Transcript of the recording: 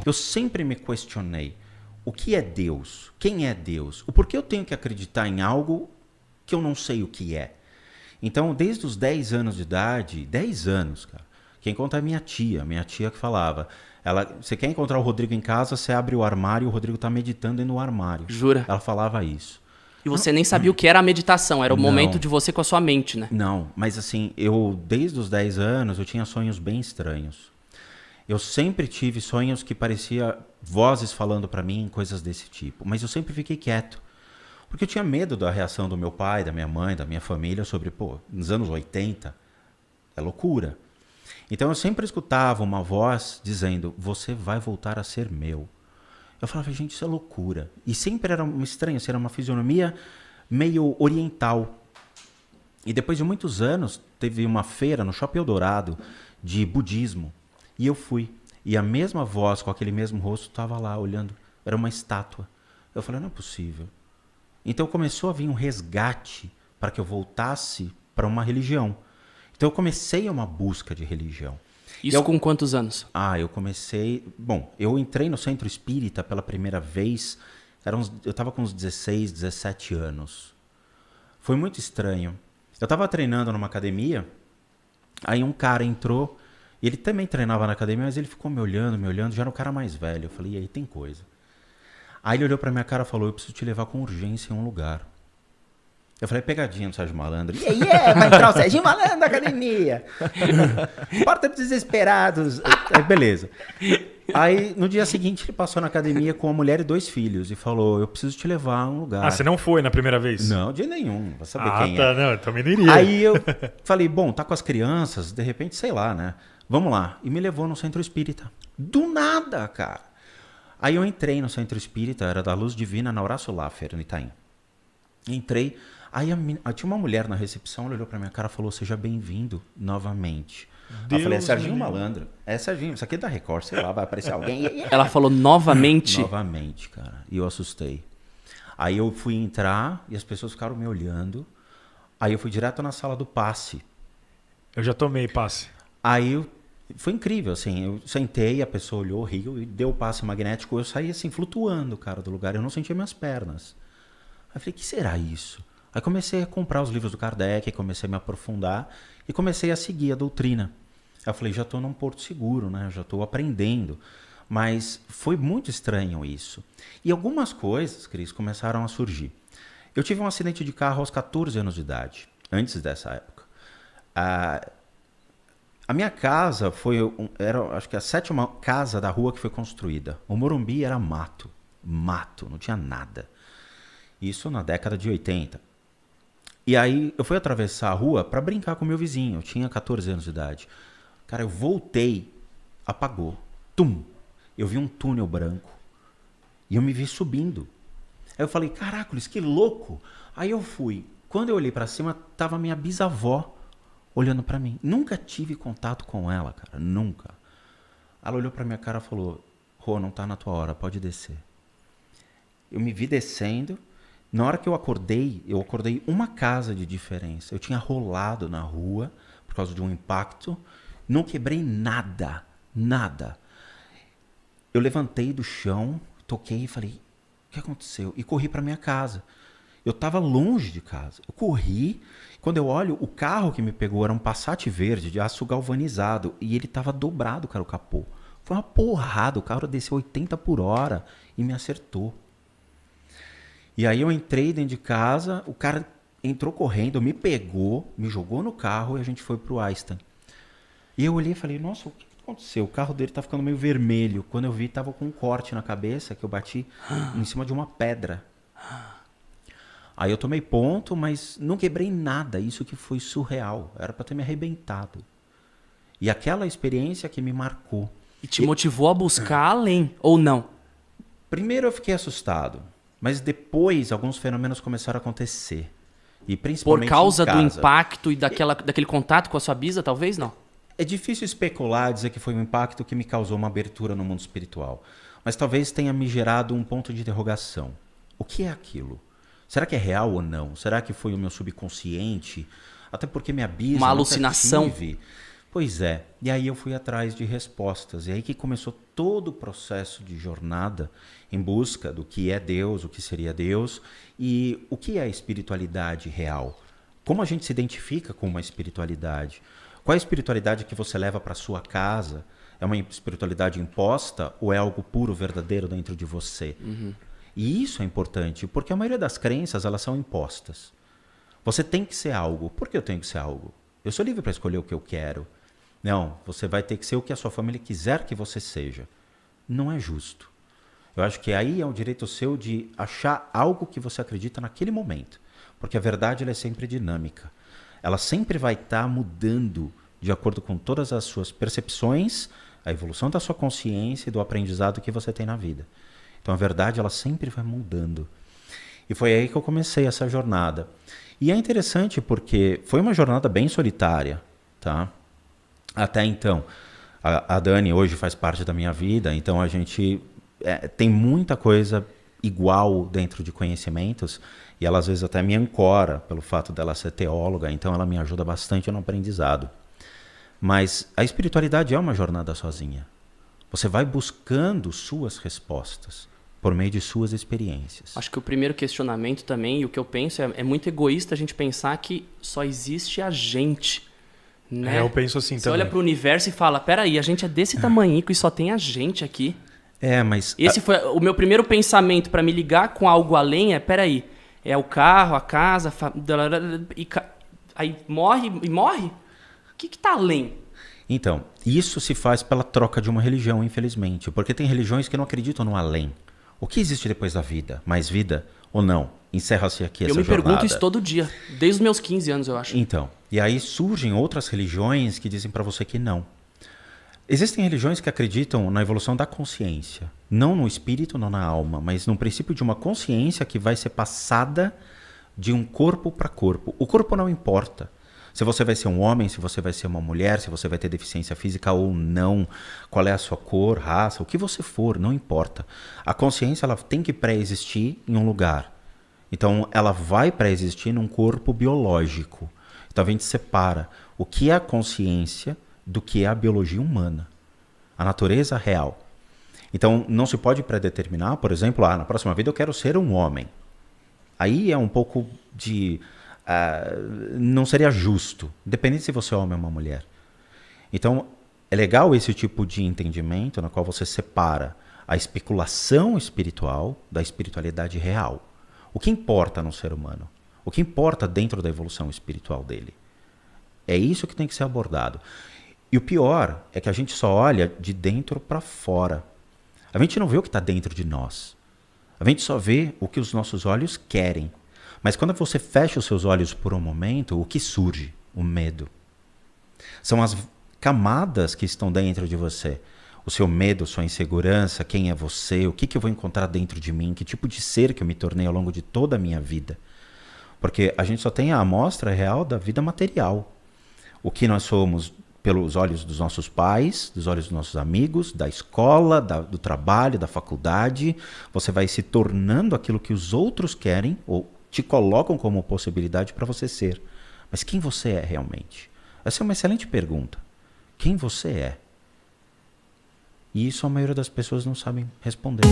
Eu sempre me questionei. O que é Deus? Quem é Deus? O porquê eu tenho que acreditar em algo que eu não sei o que é? Então, desde os 10 anos de idade, 10 anos, cara, quem conta é minha tia que falava. Você quer encontrar o Rodrigo em casa, você abre o armário e o Rodrigo tá meditando no armário. Jura? Ela falava isso. E você nem sabia o que era a meditação, era o momento de você com a sua mente, né? Não, mas assim, desde os 10 anos, eu tinha sonhos bem estranhos. Eu sempre tive sonhos que parecia vozes falando pra mim, coisas desse tipo. Mas eu sempre fiquei quieto. Porque eu tinha medo da reação do meu pai, da minha mãe, da minha família sobre, nos anos 80, é loucura. Então eu sempre escutava uma voz dizendo, você vai voltar a ser meu. Eu falava, gente, isso é loucura. E sempre era estranho, assim, era uma fisionomia meio oriental. E depois de muitos anos, teve uma feira no Shopping Eldorado de budismo. E eu fui. E a mesma voz, com aquele mesmo rosto, estava lá olhando. Era uma estátua. Eu falei, não é possível. Então começou a vir um resgate para que eu voltasse para uma religião. Então eu comecei uma busca de religião. Isso com quantos anos? Eu comecei... Bom, eu entrei no centro espírita pela primeira vez, eu estava com uns 16, 17 anos. Foi muito estranho. Eu estava treinando numa academia, aí um cara entrou, e ele também treinava na academia, mas ele ficou me olhando, já era um cara mais velho. Eu falei, e aí, tem coisa. Aí ele olhou pra minha cara e falou, eu preciso te levar com urgência em um lugar. Eu falei, pegadinha do Sérgio Malandro. Vai entrar o Sérgio Malandro na academia. Porta dos desesperados. Aí, beleza. Aí, no dia seguinte, ele passou na academia com uma mulher e 2 filhos e falou, eu preciso te levar a um lugar. Você não foi na primeira vez? Não, de nenhum. Vai saber quem tá, é. Não, eu também não iria. Aí eu falei, bom, tá com as crianças, de repente, sei lá, né? Vamos lá. E me levou no centro espírita. Do nada, cara. Aí eu entrei no centro espírita, era da Luz Divina, na Horácio Laffer, no Itaim. Entrei, aí tinha uma mulher na recepção, ela olhou pra minha cara e falou, seja bem-vindo novamente. Eu falei, é Serginho Malandro. É Serginho, isso aqui é da Record, sei lá, vai aparecer alguém. Ela falou novamente? Novamente, cara. E eu assustei. Aí eu fui entrar e as pessoas ficaram me olhando. Aí eu fui direto na sala do passe. Eu já tomei passe. Aí foi incrível, assim, eu sentei, a pessoa olhou, riu e deu o passe magnético. Eu saí assim, flutuando, cara, do lugar. Eu não sentia minhas pernas. Aí eu falei, o que será isso? Aí comecei a comprar os livros do Kardec, comecei a me aprofundar e comecei a seguir a doutrina. Aí eu falei, já estou num porto seguro, né? Já estou aprendendo. Mas foi muito estranho isso. E algumas coisas, Cris, começaram a surgir. Eu tive um acidente de carro aos 14 anos de idade, antes dessa época. A minha casa era, acho que a 7ª casa da rua que foi construída. O Morumbi era mato, não tinha nada. Isso na década de 80. E aí eu fui atravessar a rua para brincar com meu vizinho. Eu tinha 14 anos de idade. Cara, eu voltei, apagou. Tum! Eu vi um túnel branco e eu me vi subindo. Aí eu falei, caracoles, que louco! Aí eu fui. Quando eu olhei para cima, tava minha bisavó olhando para mim. Nunca tive contato com ela, cara, nunca. Ela olhou para minha cara e falou, Rô, não tá na tua hora, pode descer. Eu me vi descendo. Na hora que eu acordei uma casa de diferença. Eu tinha rolado na rua por causa de um impacto. Não quebrei nada. Eu levantei do chão, toquei e falei, o que aconteceu? E corri para minha casa. Eu estava longe de casa. Eu corri. Quando eu olho, o carro que me pegou era um Passat verde de aço galvanizado. E ele estava dobrado, cara, o capô. Foi uma porrada. O carro desceu 80 por hora e me acertou. E aí eu entrei dentro de casa, o cara entrou correndo, me pegou, me jogou no carro e a gente foi pro Einstein. E eu olhei e falei, nossa, o que aconteceu? O carro dele tá ficando meio vermelho. Quando eu vi, tava com um corte na cabeça que eu bati em cima de uma pedra. Aí eu tomei ponto, mas não quebrei nada. Isso que foi surreal. Era pra ter me arrebentado. E aquela experiência que me marcou. E te motivou a buscar além, ou não? Primeiro eu fiquei assustado. Mas depois alguns fenômenos começaram a acontecer. E principalmente por causa em casa. do impacto e daquele contato com a sua bisa, talvez não? É difícil especular, dizer que foi um impacto que me causou uma abertura no mundo espiritual. Mas talvez tenha me gerado um ponto de interrogação. O que é aquilo? Será que é real ou não? Será que foi o meu subconsciente? Até porque minha bisa... Uma alucinação? Tive. Pois é. E aí eu fui atrás de respostas. E aí que começou todo o processo de jornada em busca do que é Deus, o que seria Deus e o que é a espiritualidade real. Como a gente se identifica com uma espiritualidade? Qual é a espiritualidade que você leva para sua casa? É uma espiritualidade imposta ou é algo puro, verdadeiro dentro de você? E isso é importante, porque a maioria das crenças elas são impostas. Você tem que ser algo. Por que eu tenho que ser algo? Eu sou livre para escolher o que eu quero. Não, você vai ter que ser o que a sua família quiser que você seja. Não é justo. Eu acho que aí é um direito seu de achar algo que você acredita naquele momento. Porque a verdade ela é sempre dinâmica. Ela sempre vai estar mudando de acordo com todas as suas percepções, a evolução da sua consciência e do aprendizado que você tem na vida. Então a verdade ela sempre vai mudando. E foi aí que eu comecei essa jornada. E é interessante porque foi uma jornada bem solitária, tá? Até então, a Dani hoje faz parte da minha vida, então a gente tem muita coisa igual dentro de conhecimentos e ela às vezes até me ancora pelo fato dela ser teóloga, então ela me ajuda bastante no aprendizado. Mas a espiritualidade é uma jornada sozinha. Você vai buscando suas respostas por meio de suas experiências. Acho que o primeiro questionamento também, e o que eu penso, é muito egoísta a gente pensar que só existe a gente. Né? Eu penso assim Você também. olha para o universo e fala, peraí, a gente é desse tamanhico e só tem a gente aqui. Mas... Esse foi o meu primeiro pensamento para me ligar com algo além, peraí, é o carro, a casa, aí morre e morre? O que tá além? Então, isso se faz pela troca de uma religião, infelizmente. Porque tem religiões que não acreditam no além. O que existe depois da vida? Mais vida ou não? Encerra-se aqui essa jornada. Eu me pergunto isso todo dia, desde os meus 15 anos, eu acho. Então, e aí surgem outras religiões que dizem para você que não. Existem religiões que acreditam na evolução da consciência. Não no espírito, não na alma, mas no princípio de uma consciência que vai ser passada de um corpo para corpo. O corpo não importa. Se você vai ser um homem, se você vai ser uma mulher, se você vai ter deficiência física ou não, qual é a sua cor, raça, o que você for, não importa. A consciência ela tem que pré-existir em um lugar. Então, ela vai pré-existir num corpo biológico. Então, a gente separa o que é a consciência do que é a biologia humana, a natureza real. Então, não se pode predeterminar, por exemplo, na próxima vida eu quero ser um homem. Aí é um pouco de... não seria justo, dependendo se você é homem ou uma mulher. Então, é legal esse tipo de entendimento na qual você separa a especulação espiritual da espiritualidade real. O que importa no ser humano? O que importa dentro da evolução espiritual dele? É isso que tem que ser abordado. E o pior é que a gente só olha de dentro para fora. A gente não vê o que está dentro de nós. A gente só vê o que os nossos olhos querem. Mas quando você fecha os seus olhos por um momento, o que surge? O medo. São as camadas que estão dentro de você. O seu medo, sua insegurança, quem é você, o que eu vou encontrar dentro de mim, que tipo de ser que eu me tornei ao longo de toda a minha vida. Porque a gente só tem a amostra real da vida material. O que nós somos pelos olhos dos nossos pais, dos olhos dos nossos amigos, da escola, do trabalho, da faculdade. Você vai se tornando aquilo que os outros querem ou te colocam como possibilidade para você ser. Mas quem você é realmente? Essa é uma excelente pergunta. Quem você é? E isso a maioria das pessoas não sabem responder.